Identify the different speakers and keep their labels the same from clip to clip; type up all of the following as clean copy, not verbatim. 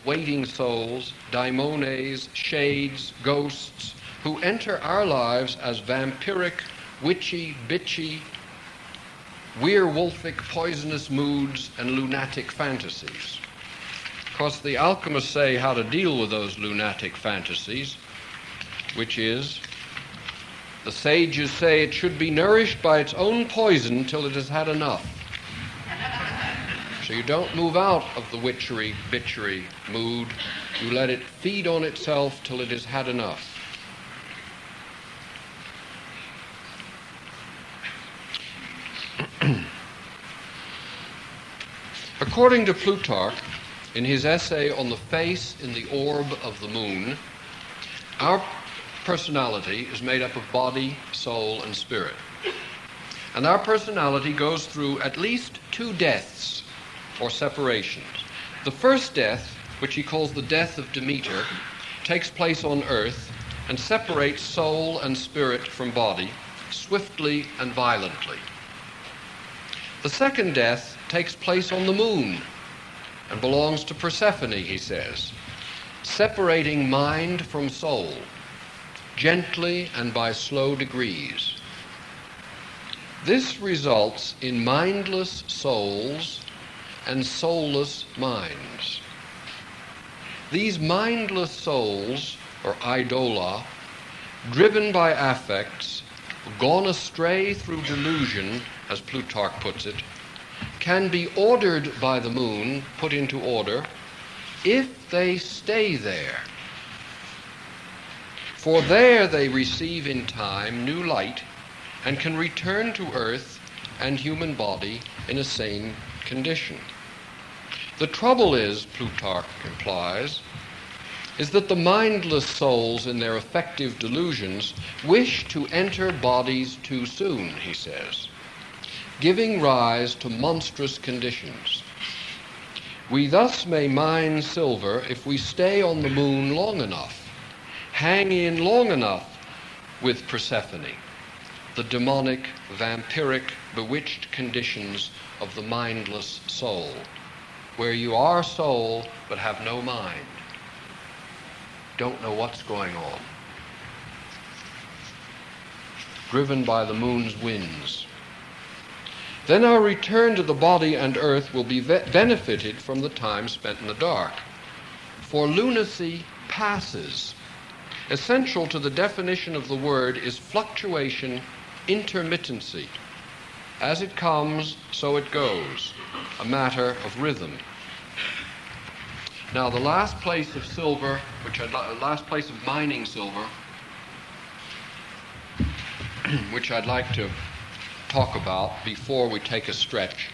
Speaker 1: waiting souls, daimones, shades, ghosts, who enter our lives as vampiric, witchy, bitchy, werewolfic, poisonous moods and lunatic fantasies. Of course, the alchemists say how to deal with those lunatic fantasies, which is, the sages say it should be nourished by its own poison till it has had enough. So you don't move out of the witchery, bitchery mood. You let it feed on itself till it has had enough. According to Plutarch, in his essay on the face in the orb of the moon, our personality is made up of body, soul, and spirit. And our personality goes through at least 2 deaths or separations. The first death, which he calls the death of Demeter, takes place on earth and separates soul and spirit from body swiftly and violently. The second death takes place on the moon and belongs to Persephone, he says, separating mind from soul, gently and by slow degrees. This results in mindless souls and soulless minds. These mindless souls, or idola, driven by affects, gone astray through delusion, as Plutarch puts it, can be ordered by the moon, put into order, if they stay there. For there they receive in time new light and can return to earth and human body in a sane condition. The trouble is, Plutarch implies, is that the mindless souls in their affective delusions wish to enter bodies too soon, he says, giving rise to monstrous conditions. We thus may mine silver if we stay on the moon long enough, hang in long enough with Persephone, the demonic, vampiric, bewitched conditions of the mindless soul, where you are soul but have no mind, don't know what's going on, driven by the moon's winds. Then our return to the body and earth will be benefited from the time spent in the dark. For lunacy passes. Essential to the definition of the word is fluctuation, intermittency. As it comes, so it goes, a matter of rhythm. Now, the last place of silver, last place of mining silver, which I'd like to talk about before we take a stretch,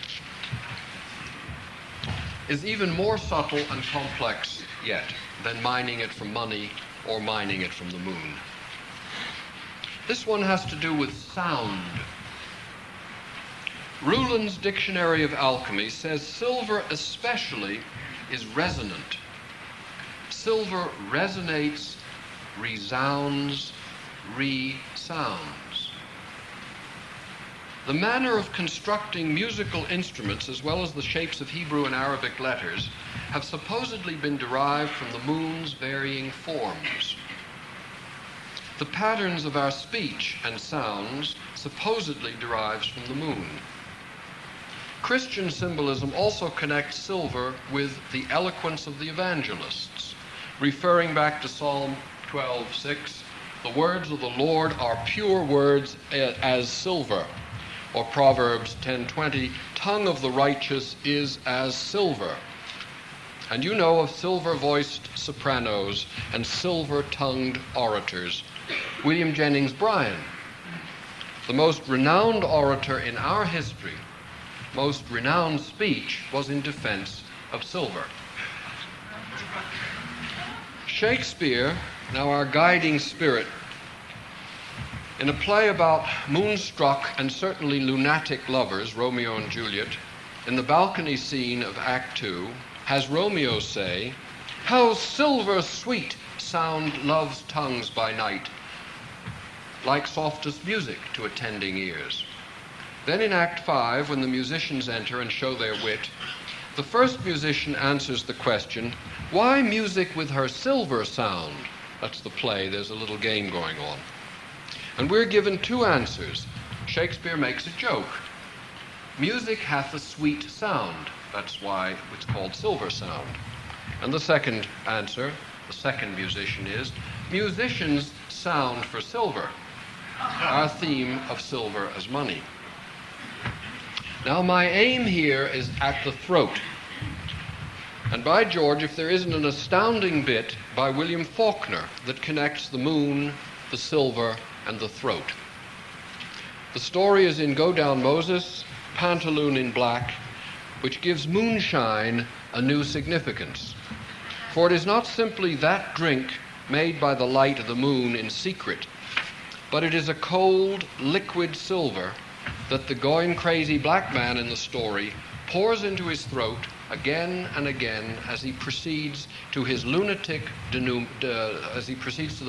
Speaker 1: is even more subtle and complex yet than mining it from money or mining it from the moon. This one has to do with sound. Ruhlen's Dictionary of Alchemy says silver especially is resonant. Silver resonates, resounds, resounds. The manner of constructing musical instruments, as well as the shapes of Hebrew and Arabic letters, have supposedly been derived from the moon's varying forms. The patterns of our speech and sounds supposedly derives from the moon. Christian symbolism also connects silver with the eloquence of the evangelists, referring back to Psalm 12:6, the words of the Lord are pure words as silver. Or Proverbs 10:20, tongue of the righteous is as silver. And you know of silver-voiced sopranos and silver-tongued orators. William Jennings Bryan, the most renowned orator in our history, most renowned speech was in defense of silver. Shakespeare, now our guiding spirit, in a play about moonstruck and certainly lunatic lovers, Romeo and Juliet, in the balcony scene of Act 2, has Romeo say, "How silver sweet sound love's tongues by night, like softest music to attending ears." Then in Act 5, when the musicians enter and show their wit, The first musician answers the question, why music with her silver sound? That's the play, there's a little game going on. And we're given two answers. Shakespeare makes a joke. Music hath a sweet sound. That's why it's called silver sound. And the second answer, the second musician is, musicians sound for silver. Our theme of silver as money. Now my aim here is at the throat. And by George, if there isn't an astounding bit by William Faulkner that connects the moon, the silver, and the throat. The story is in Go Down Moses, Pantaloon in Black, which gives moonshine a new significance. For it is not simply that drink made by the light of the moon in secret, but it is a cold, liquid silver that the going crazy black man in the story pours into his throat again and again as he proceeds to his lunatic the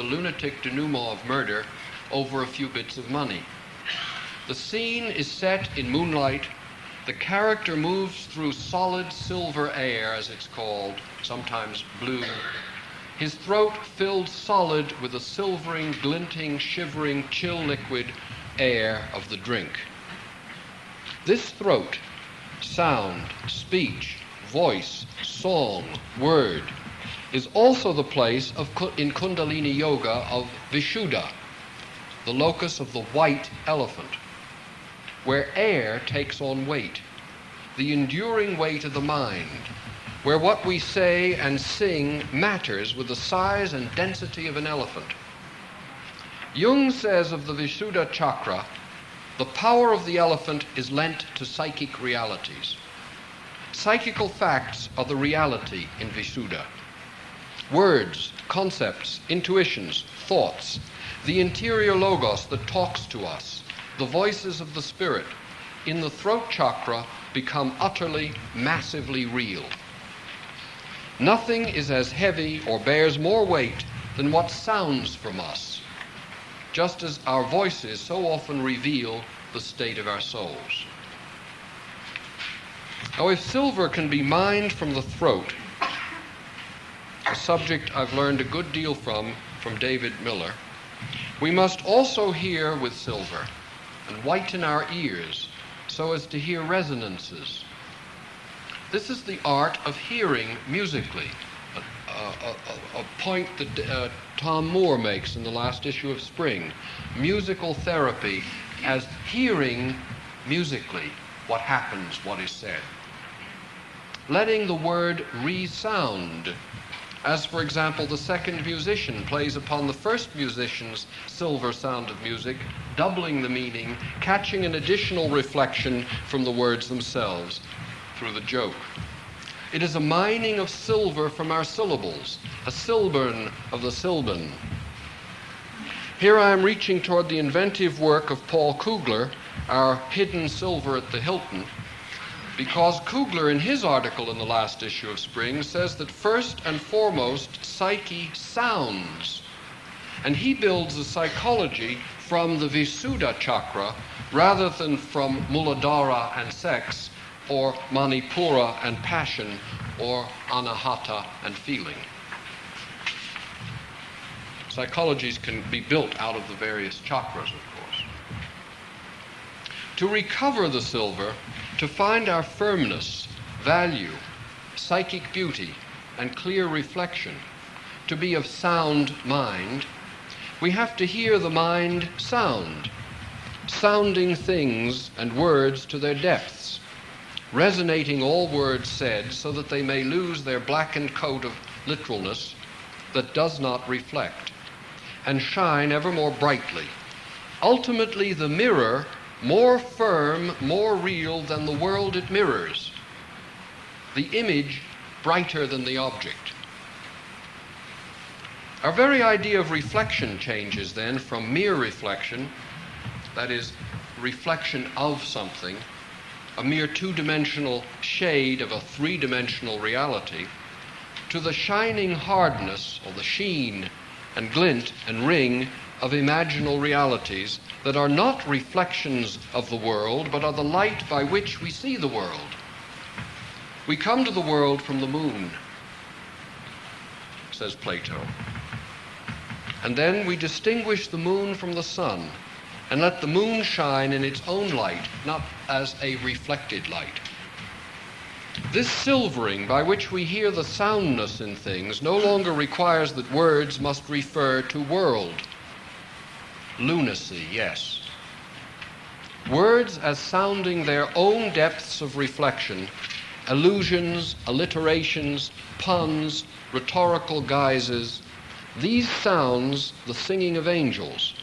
Speaker 1: lunatic denouement of murder over a few bits of money. The scene is set in moonlight. The character moves through solid silver air, as it's called, sometimes blue. His throat filled solid with the silvering, glinting, shivering, chill liquid air of the drink. This throat, sound, speech, voice, song, word, is also the place in Kundalini Yoga of Vishuddha, the locus of the white elephant, where air takes on weight, the enduring weight of the mind, where what we say and sing matters with the size and density of an elephant. Jung says of the Vishuddha chakra, the power of the elephant is lent to psychic realities. Psychical facts are the reality in Vishuddha. Words, concepts, intuitions, thoughts, the interior logos that talks to us, the voices of the spirit, in the throat chakra become utterly, massively real. Nothing is as heavy or bears more weight than what sounds from us, just as our voices so often reveal the state of our souls. Now, if silver can be mined from the throat, a subject I've learned a good deal from David Miller, we must also hear with silver and whiten our ears so as to hear resonances. This is the art of hearing musically, a point that Tom Moore makes in the last issue of Spring. Musical therapy as hearing musically what happens, what is said. Letting the word resound, as for example the second musician plays upon the first musician's silver sound of music, doubling the meaning, catching an additional reflection from the words themselves through the joke. It is a mining of silver from our syllables, a silbern of the silben. Here I am reaching toward the inventive work of Paul Kugler, our hidden silver at the Hilton, because Kugler, in his article in the last issue of Spring, says that first and foremost, psyche sounds. And he builds a psychology from the Visuddha chakra rather than from Muladhara and sex, or Manipura and passion, or Anahata and feeling. Psychologies can be built out of the various chakras, of course. To recover the silver, to find our firmness, value, psychic beauty, and clear reflection, to be of sound mind, we have to hear the mind sound, sounding things and words to their depths, resonating all words said so that they may lose their blackened coat of literalness that does not reflect, and shine ever more brightly. Ultimately, the mirror more firm, more real than the world it mirrors. The image brighter than the object. Our very idea of reflection changes then from mere reflection, that is, reflection of something, a mere two-dimensional shade of a three-dimensional reality, to the shining hardness, or the sheen and glint and ring of imaginal realities that are not reflections of the world, but are the light by which we see the world. We come to the world from the moon, says Plato. And then we distinguish the moon from the sun and let the moon shine in its own light, not as a reflected light. This silvering by which we hear the soundness in things no longer requires that words must refer to world. Lunacy, yes. Words as sounding their own depths of reflection, allusions, alliterations, puns, rhetorical guises, these sounds the singing of angels,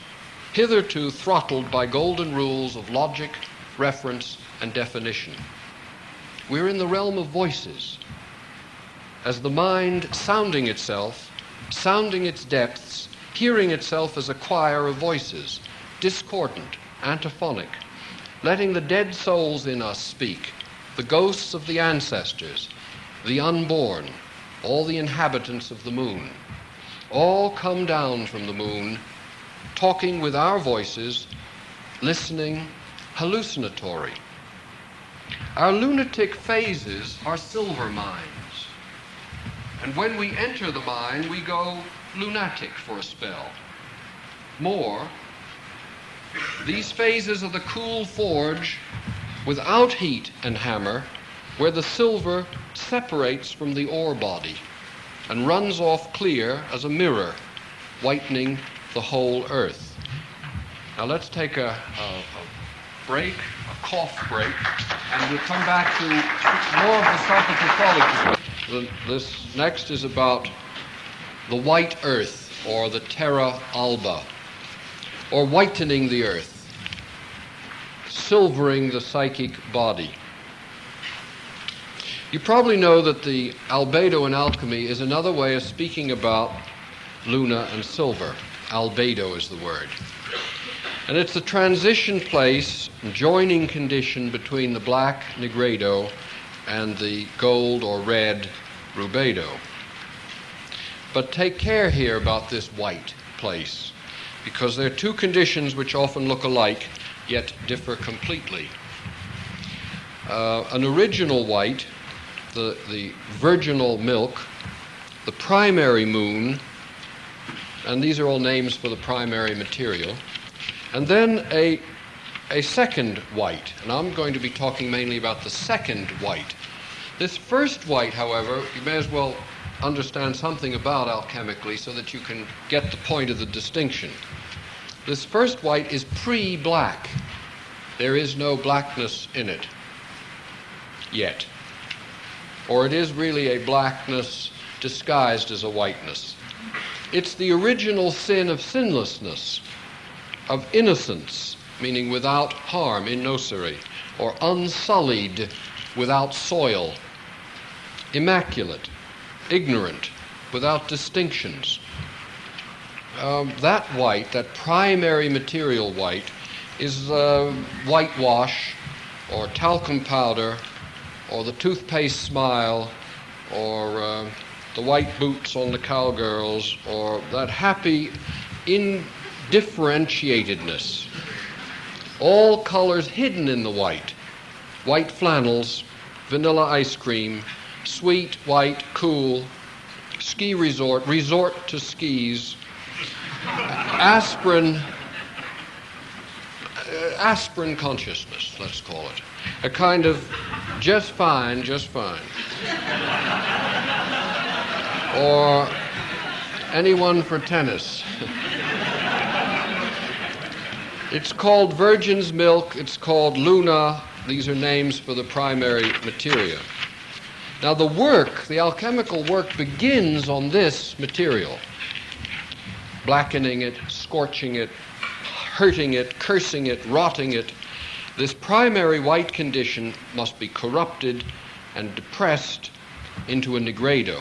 Speaker 1: hitherto throttled by golden rules of logic, reference, and definition. We're in the realm of voices, as the mind sounding itself, sounding its depths, hearing itself as a choir of voices, discordant, antiphonic, letting the dead souls in us speak, the ghosts of the ancestors, the unborn, all the inhabitants of the moon, all come down from the moon, talking with our voices, listening, hallucinatory. Our lunatic phases are silver mines, and when we enter the mine, we go lunatic for a spell. More, these phases are the cool forge without heat and hammer, where the silver separates from the ore body and runs off clear as a mirror, whitening the whole earth. Now let's take a break, a cough break, and we'll come back to more of the psychopathology. This next is about the white earth, or the terra alba, or whitening the earth, silvering the psychic body. You probably know that the albedo in alchemy is another way of speaking about luna and silver. Albedo is the word. And it's the transition place, joining condition between the black nigredo and the gold or red rubedo. But take care here about this white place, because there are two conditions which often look alike, yet differ completely. An original white, the virginal milk, the primary moon, and these are all names for the primary material, and then a second white, and I'm going to be talking mainly about the second white. This first white, however, you may as well understand something about alchemically so that you can get the point of the distinction. This first white is pre-black. There is no blackness in it yet. Or it is really a blackness disguised as a whiteness. It's the original sin of sinlessness, of innocence, meaning without harm, innocere, or unsullied, without soil, immaculate, ignorant, without distinctions. That white, that primary material white, is whitewash, or talcum powder, or the toothpaste smile, or the white boots on the cowgirls, or that happy indifferentiatedness. All colors hidden in the white. White flannels, vanilla ice cream, sweet, white, cool, ski resort to skis, aspirin consciousness, let's call it. A kind of just fine. Or anyone for tennis. It's called virgin's milk, it's called luna. These are names for the primary materia. Now the work, the alchemical work, begins on this material. Blackening it, scorching it, hurting it, cursing it, rotting it. This primary white condition must be corrupted and depressed into a nigredo,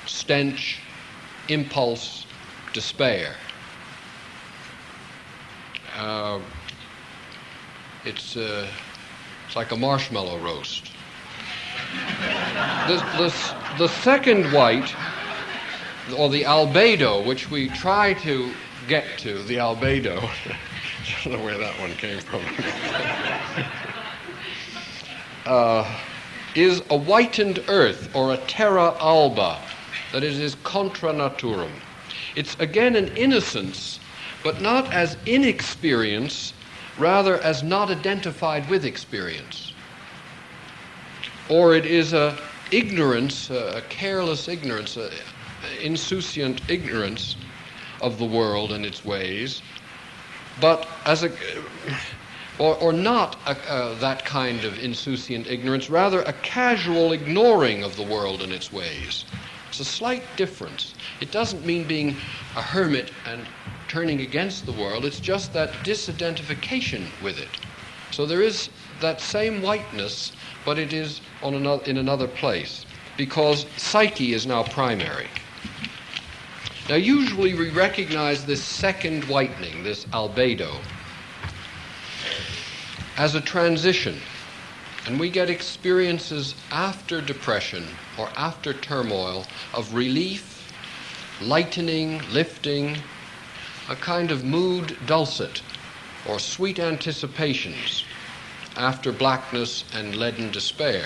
Speaker 1: stench, impulse, despair. It's like a marshmallow roast. The second white, or the albedo, which we try to get to, the albedo, I don't know where that one came from, is a whitened earth, or a terra alba, that it is contra naturam. It's again an innocence, but not as inexperience, rather as not identified with experience. Or it is a ignorance, a careless ignorance, insouciant ignorance of the world and its ways, but as a, or not that kind of insouciant ignorance, rather a casual ignoring of the world and its ways. It's a slight difference. It doesn't mean being a hermit and turning against the world. It's just that disidentification with it. So there is that same whiteness, but it is in another place, because psyche is now primary. Now, usually we recognize this second whitening, this albedo, as a transition, and we get experiences after depression or after turmoil of relief, lightening, lifting, a kind of mood dulcet or sweet anticipations after blackness and leaden despair.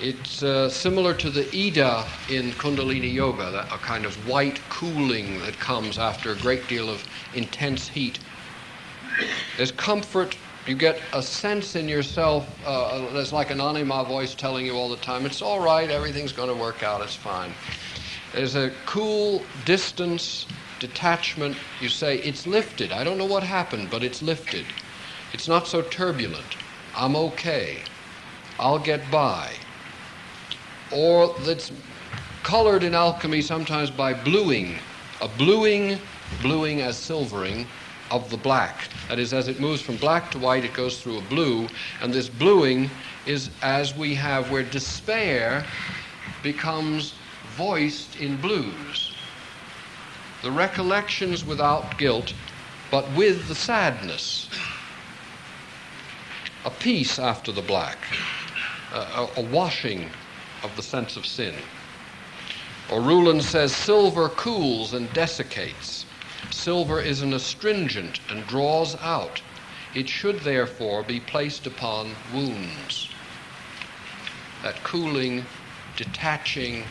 Speaker 1: It's similar to the Ida in Kundalini Yoga, that a kind of white cooling that comes after a great deal of intense heat. There's comfort. You get a sense in yourself, there's like an anima voice telling you all the time, it's all right, everything's going to work out, it's fine. There's a cool distance, detachment. You say, it's lifted. I don't know what happened, but it's lifted. It's not so turbulent. I'm okay. I'll get by. Or that's colored in alchemy sometimes by bluing, a bluing as silvering of the black. That is, as it moves from black to white, it goes through a blue, and this bluing is as we have where despair becomes voiced in blues. The recollections without guilt, but with the sadness. A peace after the black, a washing of the sense of sin. Or Ruland says, silver cools and desiccates. Silver is an astringent and draws out. It should therefore be placed upon wounds. That cooling, detaching,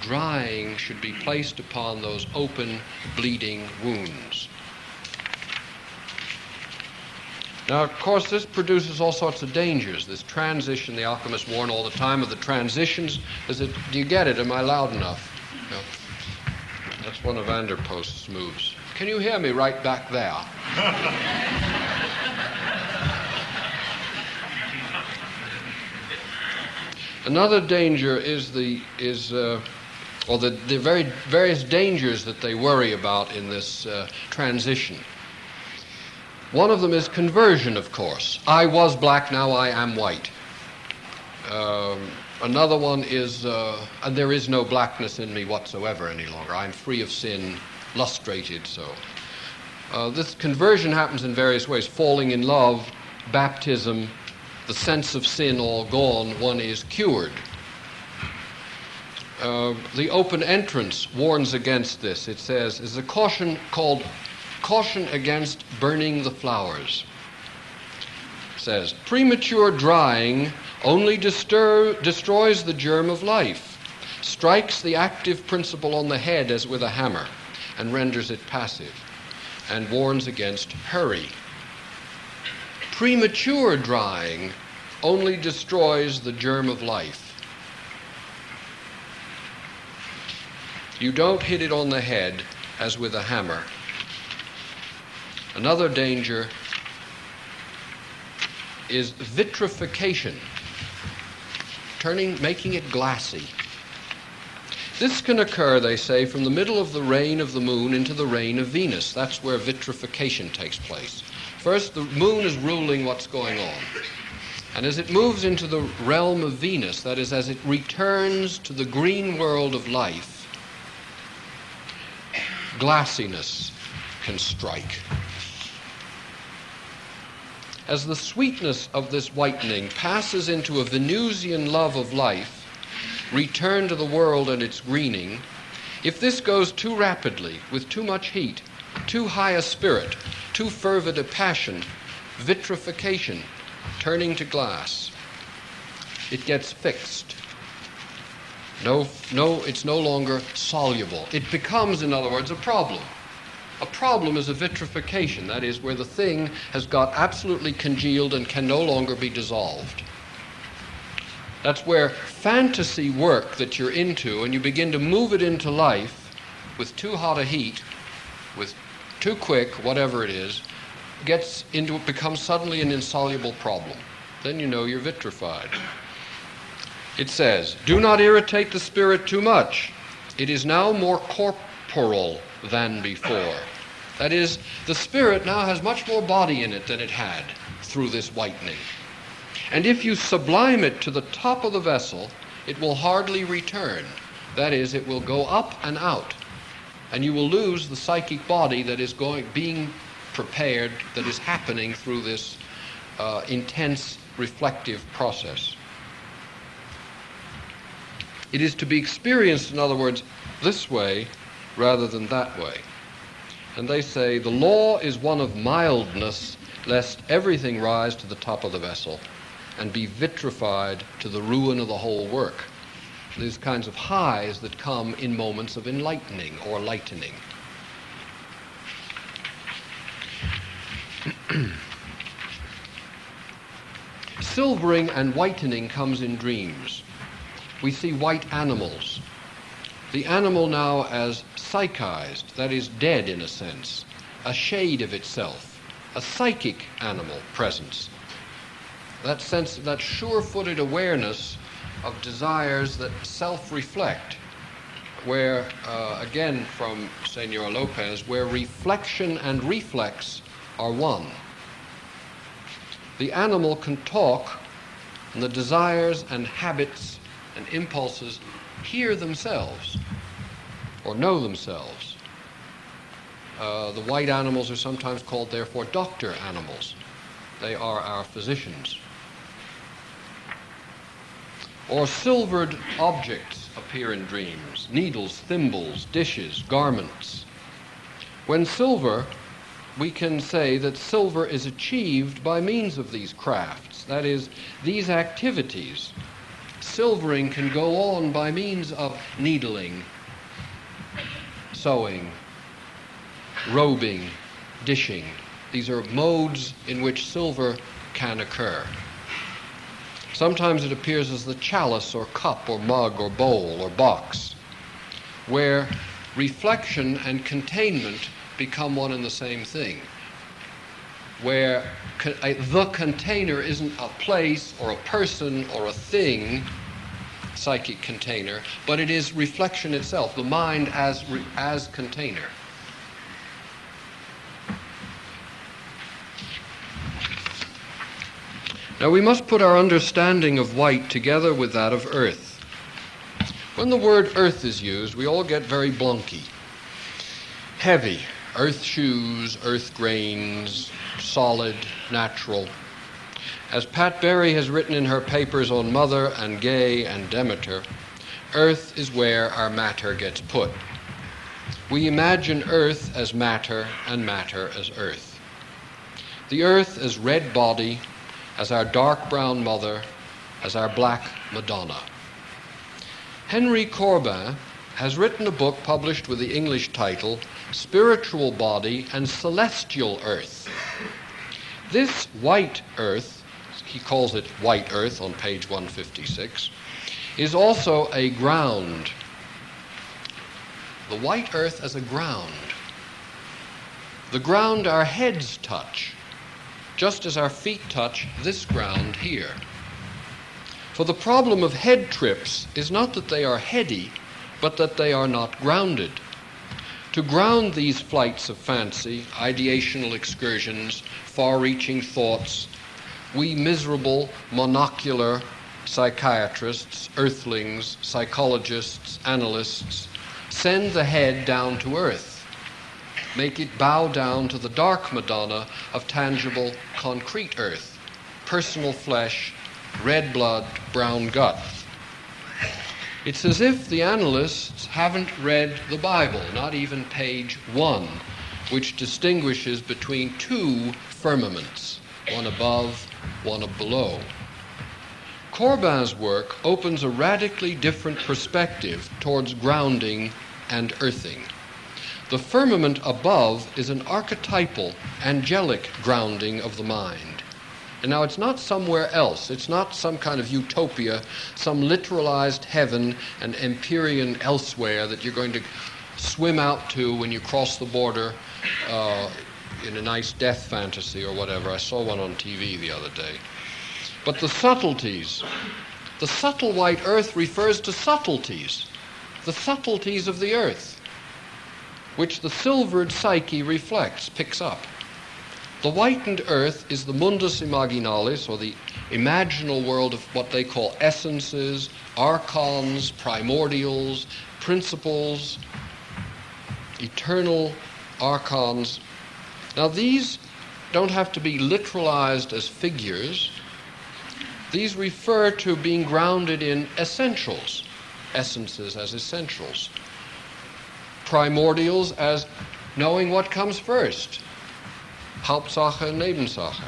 Speaker 1: drying should be placed upon those open, bleeding wounds. Now, of course, this produces all sorts of dangers. This transition, the alchemists warn all the time of the transitions. Do you get it? Am I loud enough? No. That's one of Vanderpost's moves. Can you hear me right back there? Another danger is the very various dangers that they worry about in this transition. One of them is conversion, of course. I was black, now I am white. Another one is, and there is no blackness in me whatsoever any longer. I'm free of sin, lustrated so. This conversion happens in various ways. Falling in love, baptism, the sense of sin all gone, one is cured. The open entrance warns against this. It says, is a caution called Caution Against Burning the Flowers. It says, premature drying only destroys the germ of life, strikes the active principle on the head as with a hammer, and renders it passive, and warns against hurry. Premature drying only destroys the germ of life. You don't hit it on the head as with a hammer. Another danger is vitrification, making it glassy. This can occur, they say, from the middle of the reign of the moon into the reign of Venus. That's where vitrification takes place. First, the moon is ruling what's going on. And as it moves into the realm of Venus, that is, as it returns to the green world of life, glassiness can strike. As the sweetness of this whitening passes into a Venusian love of life, return to the world and its greening, if this goes too rapidly, with too much heat, too high a spirit, too fervid a passion, vitrification, turning to glass. it gets fixed. No, it's no longer soluble. It becomes, in other words, a problem. A problem is a vitrification, that is, where the thing has got absolutely congealed and can no longer be dissolved. That's where fantasy work that you're into, and you begin to move it into life with too hot a heat, with too quick, whatever it is, becomes suddenly an insoluble problem. Then you know you're vitrified. It says, do not irritate the spirit too much. It is now more corporal than before. That is, the spirit now has much more body in it than it had through this whitening. And if you sublime it to the top of the vessel, it will hardly return. That is, it will go up and out. And you will lose the psychic body that is being prepared, that is happening through this intense reflective process. It is to be experienced, in other words, this way rather than that way. And they say the law is one of mildness, lest everything rise to the top of the vessel and be vitrified to the ruin of the whole work. These kinds of highs that come in moments of enlightening or lightening. Silvering and whitening comes in dreams. We see white animals. The animal now as psychized, that is dead in a sense, a shade of itself, a psychic animal presence. That sense, that sure-footed awareness of desires that self-reflect, where, again from Senor Lopez, where reflection and reflex are one. The animal can talk, and the desires and habits and impulses hear themselves or know themselves. The white animals are sometimes called, therefore, doctor animals. They are our physicians. Or silvered objects appear in dreams, needles, thimbles, dishes, garments. When silver, we can say that silver is achieved by means of these crafts, that is, these activities. Silvering can go on by means of needling, sewing, robing, dishing. These are modes in which silver can occur. Sometimes it appears as the chalice or cup or mug or bowl or box, where reflection and containment become one and the same thing, where the container isn't a place or a person or a thing, psychic container, but it is reflection itself, the mind as container. Now we must put our understanding of white together with that of earth. When the word earth is used, we all get very blunky, heavy, earth shoes, earth grains, solid, natural. As Pat Berry has written in her papers on Mother and Gay and Demeter, earth is where our matter gets put. We imagine earth as matter and matter as earth. The earth as red body, as our dark brown mother, as our black Madonna. Henry Corbin has written a book published with the English title, Spiritual Body and Celestial Earth. This white earth, he calls it white earth on page 156, is also a ground. The white earth as a ground. The ground our heads touch, just as our feet touch this ground here. For the problem of head trips is not that they are heady, but that they are not grounded. To ground these flights of fancy, ideational excursions, far-reaching thoughts, we miserable, monocular psychiatrists, earthlings, psychologists, analysts, send the head down to earth, make it bow down to the dark Madonna of tangible, concrete earth, personal flesh, red blood, brown gut. It's as if the analysts haven't read the Bible, not even page 1, which distinguishes between two firmaments, one above, one below. Corbin's work opens a radically different perspective towards grounding and earthing. The firmament above is an archetypal, angelic grounding of the mind. And now it's not somewhere else. It's not some kind of utopia, some literalized heaven and empyrean elsewhere that you're going to swim out to when you cross the border in a nice death fantasy or whatever. I saw one on TV the other day. But the subtleties, the subtle white earth refers to subtleties, the subtleties of the earth, which the silvered psyche reflects, picks up. The whitened earth is the mundus imaginalis, or the imaginal world of what they call essences, archons, primordials, principles, eternal archons. Now these don't have to be literalized as figures. These refer to being grounded in essentials, essences as essentials, primordials as knowing what comes first, Hauptsache, Nebensache,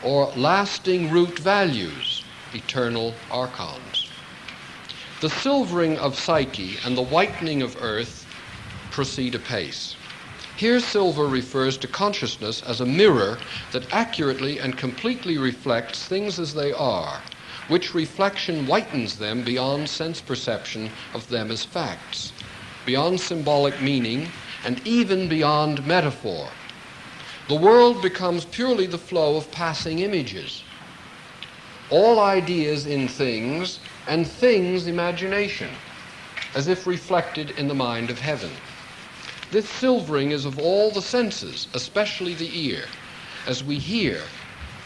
Speaker 1: or lasting root values, eternal archons. The silvering of psyche and the whitening of earth proceed apace. Here silver refers to consciousness as a mirror that accurately and completely reflects things as they are, which reflection whitens them beyond sense perception of them as facts, beyond symbolic meaning, and even beyond metaphor. The world becomes purely the flow of passing images. All ideas in things, and things imagination, as if reflected in the mind of heaven. This silvering is of all the senses, especially the ear, as we hear,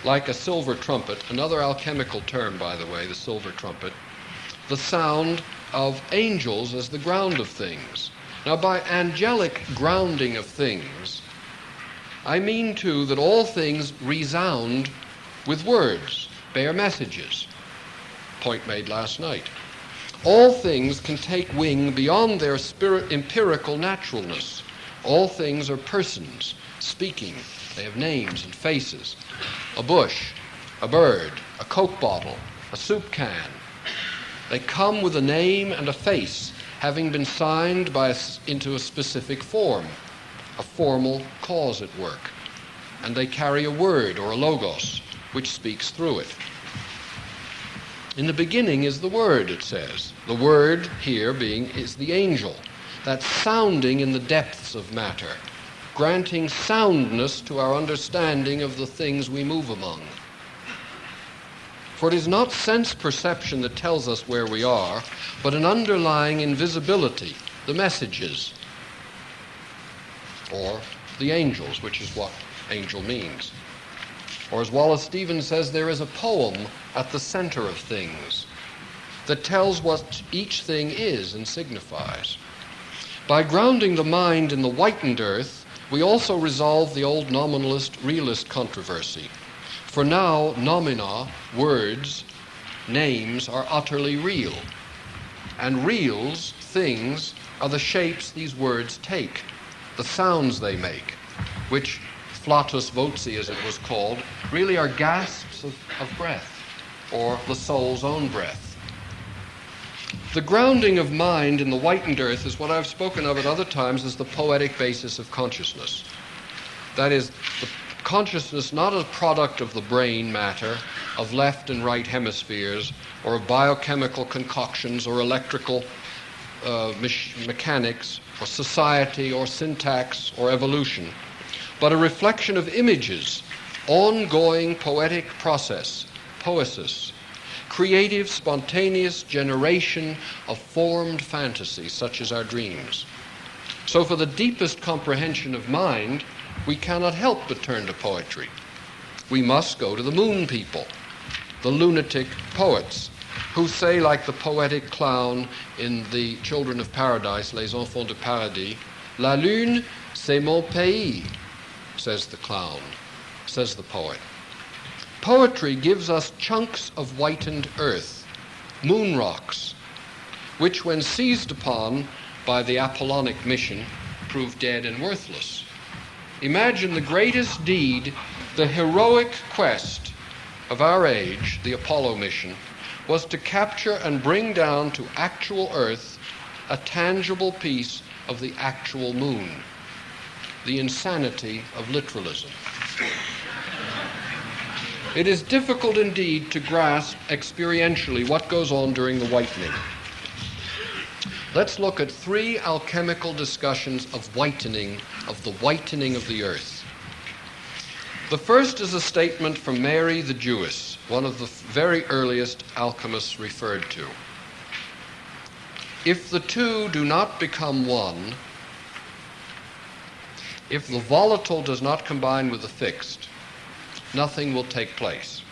Speaker 1: like a silver trumpet, another alchemical term, by the way, the silver trumpet, the sound of angels as the ground of things. Now, by angelic grounding of things, I mean, too, that all things resound with words, bear messages. Point made last night. All things can take wing beyond their empirical naturalness. All things are persons, speaking. They have names and faces. A bush, a bird, a Coke bottle, a soup can. They come with a name and a face, having been signed into a specific form, a formal cause at work. And they carry a word or a logos, which speaks through it. In the beginning is the Word, it says. The Word here is the angel, that sounding in the depths of matter, granting soundness to our understanding of the things we move among. For it is not sense perception that tells us where we are, but an underlying invisibility, the messages, or the angels, which is what angel means. Or as Wallace Stevens says, there is a poem at the center of things that tells what each thing is and signifies. By grounding the mind in the whitened earth, we also resolve the old nominalist realist controversy. For now, nomina, words, names, are utterly real. And reals, things, are the shapes these words take, the sounds they make, which flatus voci, as it was called, really are gasps of breath, or the soul's own breath. The grounding of mind in the whitened earth is what I've spoken of at other times as the poetic basis of consciousness. That is, the consciousness not a product of the brain matter, of left and right hemispheres, or of biochemical concoctions, or electrical mechanics, or society, or syntax, or evolution, but a reflection of images, ongoing poetic process, poesis, creative, spontaneous generation of formed fantasies, such as our dreams. So for the deepest comprehension of mind, we cannot help but turn to poetry. We must go to the moon people, the lunatic poets, who say, like the poetic clown in the Children of Paradise, Les Enfants de Paradis, La lune, c'est mon pays, says the clown, says the poet. Poetry gives us chunks of whitened earth, moon rocks, which when seized upon by the Apollonic mission prove dead and worthless. Imagine the greatest deed, the heroic quest of our age, the Apollo mission, was to capture and bring down to actual Earth a tangible piece of the actual moon, the insanity of literalism. It is difficult indeed to grasp experientially what goes on during the whitening. Let's look at 3 alchemical discussions of whitening, of the whitening of the earth. The first is a statement from Mary the Jewess, one of the very earliest alchemists referred to. If the two do not become one, if the volatile does not combine with the fixed, nothing will take place.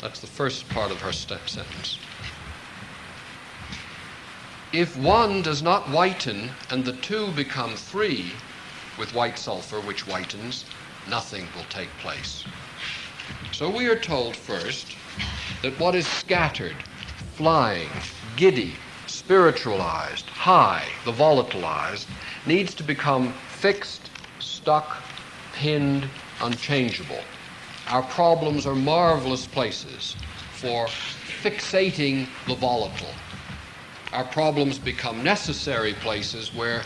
Speaker 1: That's the first part of her sentence. If one does not whiten and the two become 3 with white sulfur, which whitens, nothing will take place. So we are told first that what is scattered, flying, giddy, spiritualized, high, the volatilized, needs to become fixed, stuck, pinned, unchangeable. Our problems are marvelous places for fixating the volatile. Our problems become necessary places where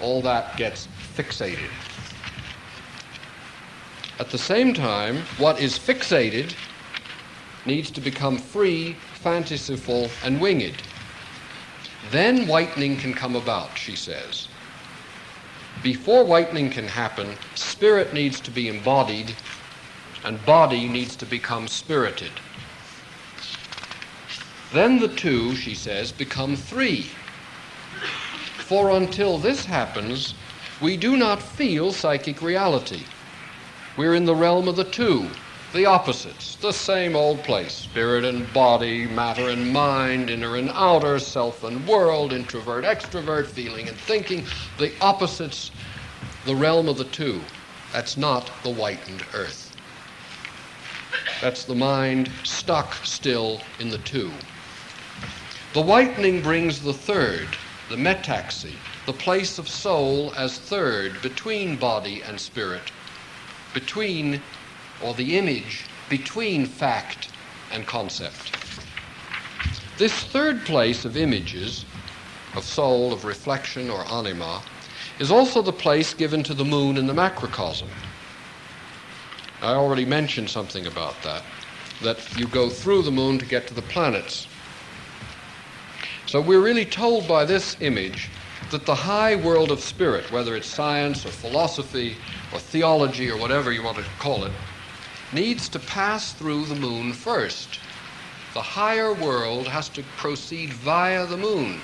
Speaker 1: all that gets fixated. At the same time, what is fixated needs to become free, fantasyful, and winged. Then whitening can come about, she says. Before whitening can happen, spirit needs to be embodied, and body needs to become spirited. Then the two, she says, become 3. For until this happens, we do not feel psychic reality. We're in the realm of the 2, the opposites, the same old place, spirit and body, matter and mind, inner and outer, self and world, introvert, extrovert, feeling and thinking, the opposites, the realm of the 2. That's not the whitened earth. That's the mind stuck still in the 2. The whitening brings the 3rd, the metaxy, the place of soul as 3rd between body and spirit, between, or the image, between fact and concept. This 3rd place of images, of soul, of reflection or anima, is also the place given to the moon in the macrocosm. I already mentioned something about that you go through the moon to get to the planets. So we're really told by this image that the high world of spirit, whether it's science or philosophy or theology or whatever you want to call it, needs to pass through the moon first. The higher world has to proceed via the moon,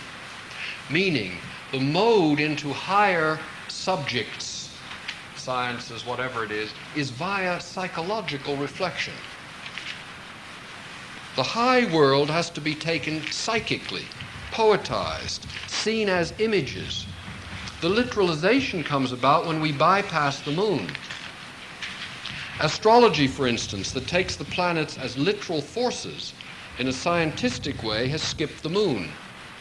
Speaker 1: meaning the mode into higher subjects, sciences, whatever it is via psychological reflection. The high world has to be taken psychically, poetized, seen as images. The literalization comes about when we bypass the moon. Astrology, for instance, that takes the planets as literal forces in a scientistic way has skipped the moon,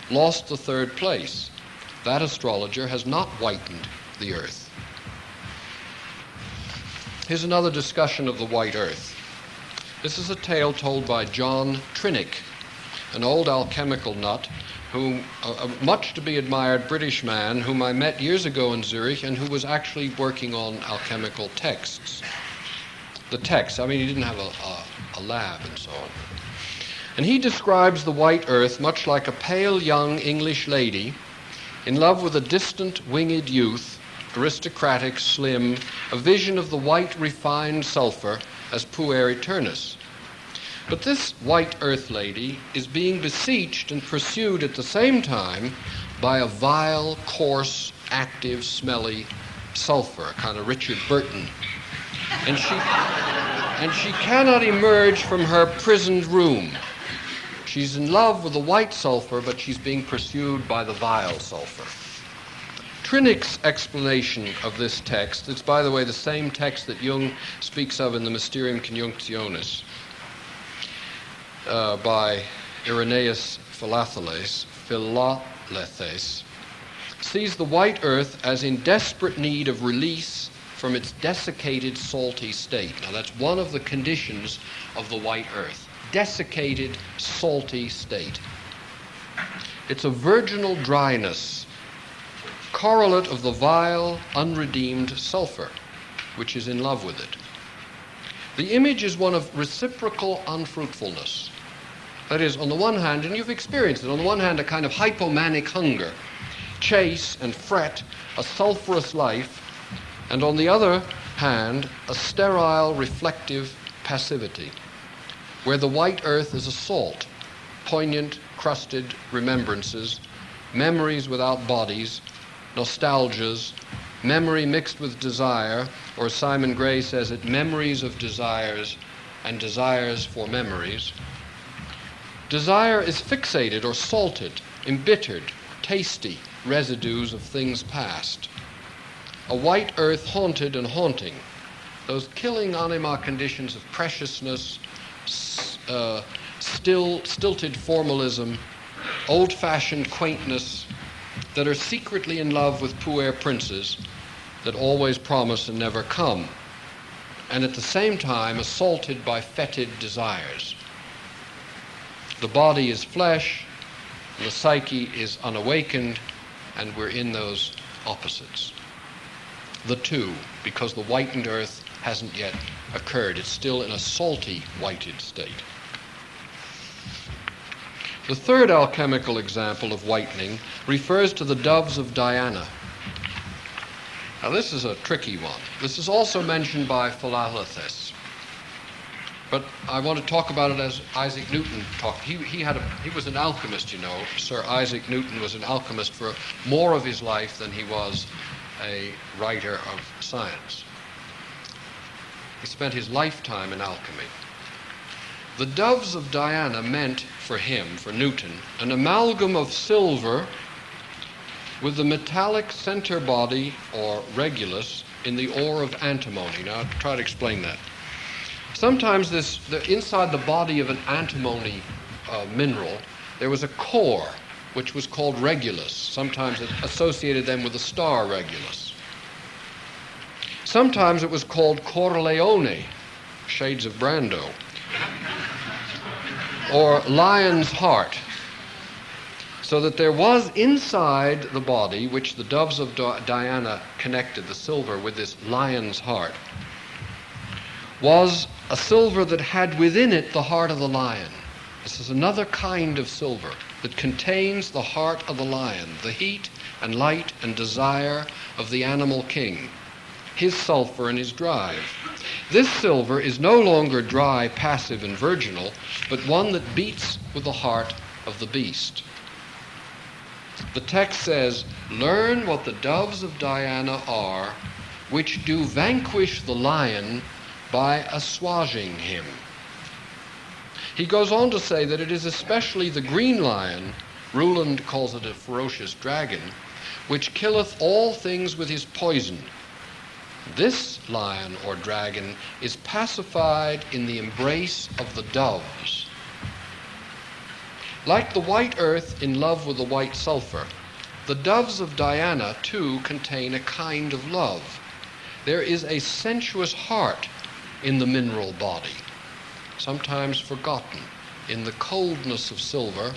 Speaker 1: lost the 3rd place. That astrologer has not whitened the earth. Here's another discussion of the white earth. This is a tale told by John Trinic, an old alchemical nut, who, a much to be admired British man whom I met years ago in Zurich and who was actually working on alchemical texts. The texts, I mean, he didn't have a lab and so on. And he describes the white earth much like a pale young English lady in love with a distant winged youth, aristocratic, slim, a vision of the white refined sulfur as puer eternus. But this white earth lady is being beseeched and pursued at the same time by a vile, coarse, active, smelly sulfur, a kind of Richard Burton. And she cannot emerge from her prisoned room. She's in love with the white sulfur, but she's being pursued by the vile sulfur. Trinic's explanation of this text, it's by the way the same text that Jung speaks of in the Mysterium Conjunctionis, by Irenaeus Philalethes, sees the white earth as in desperate need of release from its desiccated, salty state. Now that's one of the conditions of the white earth. Desiccated, salty state. It's a virginal dryness, correlate of the vile, unredeemed sulfur, which is in love with it. The image is one of reciprocal unfruitfulness. That is, on the one hand, and you've experienced it, on the one hand, a kind of hypomanic hunger, chase and fret, a sulfurous life, and on the other hand, a sterile, reflective passivity, where the white earth is a salt, poignant, crusted remembrances, memories without bodies, nostalgias, memory mixed with desire, or Simon Gray says it, memories of desires and desires for memories. Desire is fixated or salted, embittered, tasty residues of things past. A white earth haunted and haunting, those killing anima conditions of preciousness, stilted formalism, old-fashioned quaintness that are secretly in love with puer princes that always promise and never come, and at the same time assaulted by fetid desires. The body is flesh, the psyche is unawakened, and we're in those opposites. The two, because the whitened earth hasn't yet occurred. It's still in a salty, whited state. The third alchemical example of whitening refers to the doves of Diana. Now this is a tricky one. This is also mentioned by Philolaethes. But I want to talk about it as Isaac Newton talked. He was an alchemist, you know. Sir Isaac Newton was an alchemist for more of his life than he was a writer of science. He spent his lifetime in alchemy. The doves of Diana meant for him, for Newton, an amalgam of silver with the metallic center body, or regulus, in the ore of antimony. Now, I'll try to explain that. Sometimes inside the body of an antimony mineral, there was a core, which was called regulus. Sometimes it associated them with the star Regulus. Sometimes it was called Corleone, shades of Brando, or lion's heart, so that there was inside the body, which the doves of Diana connected, the silver, with this lion's heart, was a silver that had within it the heart of the lion. This is another kind of silver that contains the heart of the lion, the heat and light and desire of the animal king, his sulfur and his drive. This silver is no longer dry, passive, and virginal, but one that beats with the heart of the beast. The text says, "Learn what the doves of Diana are, which do vanquish the lion by assuaging him." He goes on to say that it is especially the green lion, Ruland calls it a ferocious dragon, which killeth all things with his poison. This lion or dragon is pacified in the embrace of the doves. Like the white earth in love with the white sulfur, the doves of Diana too contain a kind of love. There is a sensuous heart in the mineral body, sometimes forgotten. In the coldness of silver,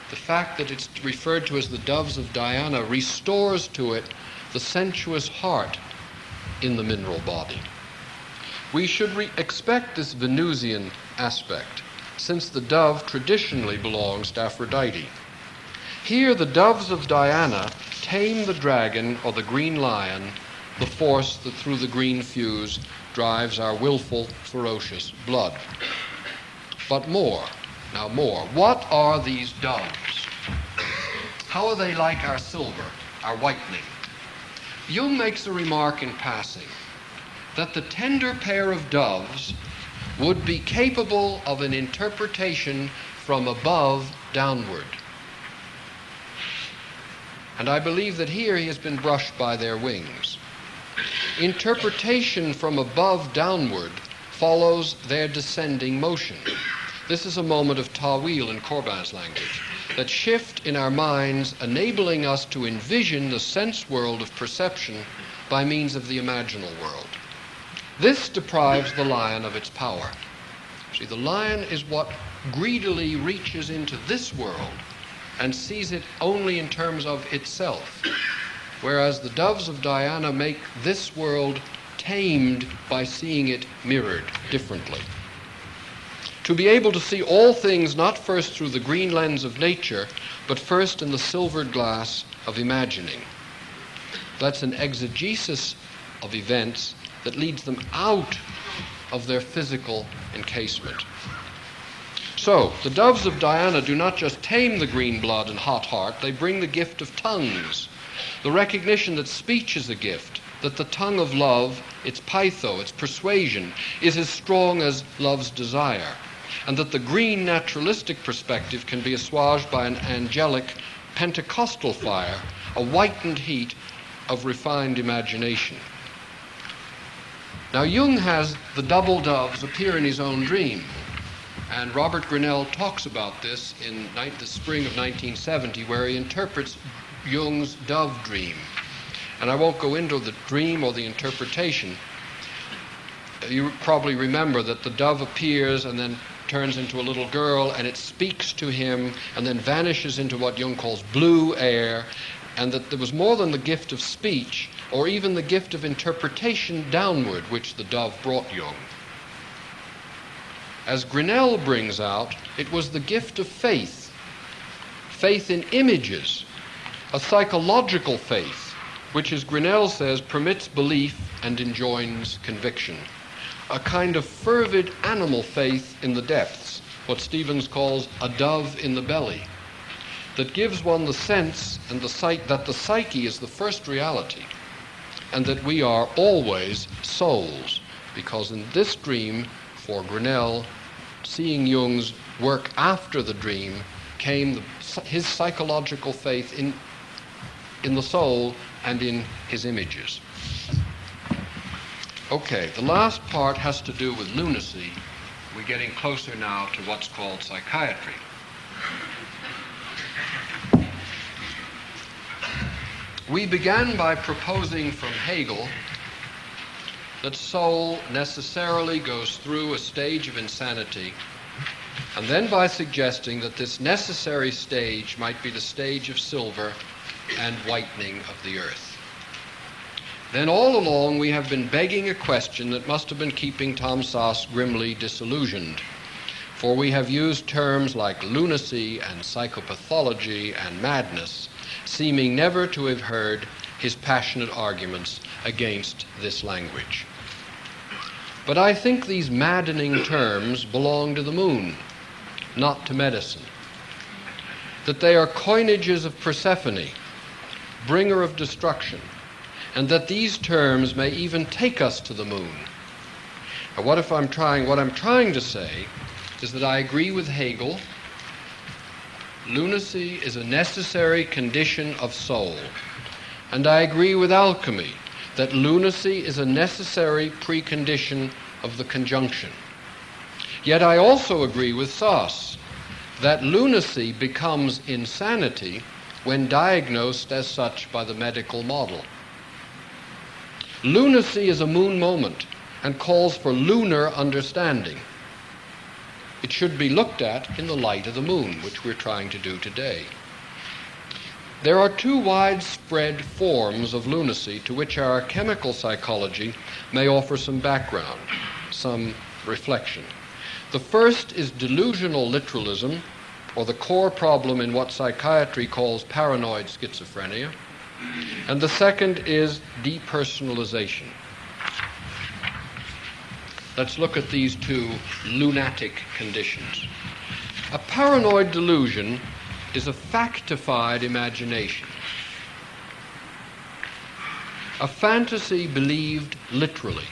Speaker 1: the fact that it's referred to as the doves of Diana restores to it the sensuous heart in the mineral body. We should expect this Venusian aspect, since the dove traditionally belongs to Aphrodite. Here the doves of Diana tame the dragon or the green lion, the force that through the green fuse drives our willful, ferocious blood. But more. What are these doves? How are they like our silver, our whitening? Jung makes a remark in passing that the tender pair of doves would be capable of an interpretation from above downward. And I believe that here he has been brushed by their wings. Interpretation from above downward follows their descending motion. This is a moment of Tawil in Corbin's language, that shift in our minds, enabling us to envision the sense world of perception by means of the imaginal world. This deprives the lion of its power. See, the lion is what greedily reaches into this world and sees it only in terms of itself, whereas the doves of Diana make this world tamed by seeing it mirrored differently. To be able to see all things not first through the green lens of nature, but first in the silvered glass of imagining. That's an exegesis of events that leads them out of their physical encasement. So, the doves of Diana do not just tame the green blood and hot heart, they bring the gift of tongues, the recognition that speech is a gift, that the tongue of love, its pytho, its persuasion, is as strong as love's desire, and that the green naturalistic perspective can be assuaged by an angelic Pentecostal fire, a whitened heat of refined imagination. Now Jung has the double doves appear in his own dream, and Robert Grinnell talks about this in the spring of 1970, where he interprets Jung's dove dream. And I won't go into the dream or the interpretation. You probably remember that the dove appears and then turns into a little girl, and it speaks to him and then vanishes into what Jung calls blue air, and that there was more than the gift of speech or even the gift of interpretation downward which the dove brought Jung. As Grinnell brings out, it was the gift of faith, faith in images, a psychological faith, which, as Grinnell says, permits belief and enjoins conviction. A kind of fervid animal faith in the depths, what Stevens calls a dove in the belly, that gives one the sense and the sight that the psyche is the first reality, and that we are always souls, because in this dream, for Grinnell, seeing Jung's work after the dream came his psychological faith in the soul and in his images. Okay, the last part has to do with lunacy. We're getting closer now to what's called psychiatry. We began by proposing from Hegel that soul necessarily goes through a stage of insanity, and then by suggesting that this necessary stage might be the stage of silver and whitening of the earth. Then all along we have been begging a question that must have been keeping Tom Sass grimly disillusioned, for we have used terms like lunacy and psychopathology and madness, seeming never to have heard his passionate arguments against this language. But I think these maddening terms belong to the moon, not to medicine. That they are coinages of Persephone, bringer of destruction, and that these terms may even take us to the moon. Now, what I'm trying to say is that I agree with Hegel. Lunacy is a necessary condition of soul. And I agree with alchemy that lunacy is a necessary precondition of the conjunction. Yet I also agree with Sass that lunacy becomes insanity when diagnosed as such by the medical model. Lunacy is a moon moment and calls for lunar understanding. It should be looked at in the light of the moon, which we're trying to do today. There are two widespread forms of lunacy to which our chemical psychology may offer some background, some reflection. The first is delusional literalism, or the core problem in what psychiatry calls paranoid schizophrenia, and the second is depersonalization. Let's look at these two lunatic conditions. A paranoid delusion is a factified imagination, a fantasy believed literally.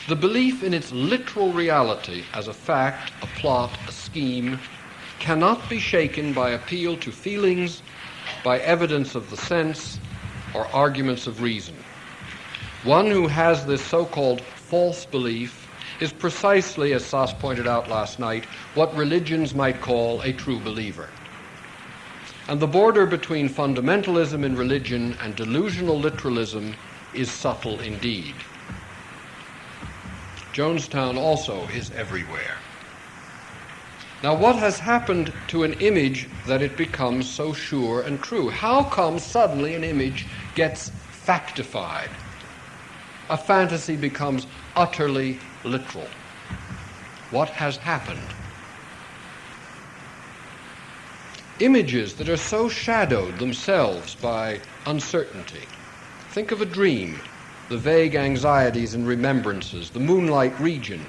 Speaker 1: The belief in its literal reality as a fact, a plot, a scheme, cannot be shaken by appeal to feelings, by evidence of the sense, or arguments of reason. One who has this so-called false belief is precisely, as Sass pointed out last night, what religions might call a true believer. And the border between fundamentalism in religion and delusional literalism is subtle indeed. Jonestown also is everywhere. Now, what has happened to an image that it becomes so sure and true? How come suddenly an image gets factified? A fantasy becomes utterly literal. What has happened? Images that are so shadowed themselves by uncertainty. Think of a dream, the vague anxieties and remembrances, the moonlight region.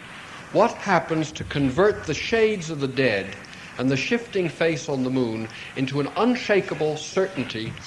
Speaker 1: What happens to convert the shades of the dead and the shifting face on the moon into an unshakable certainty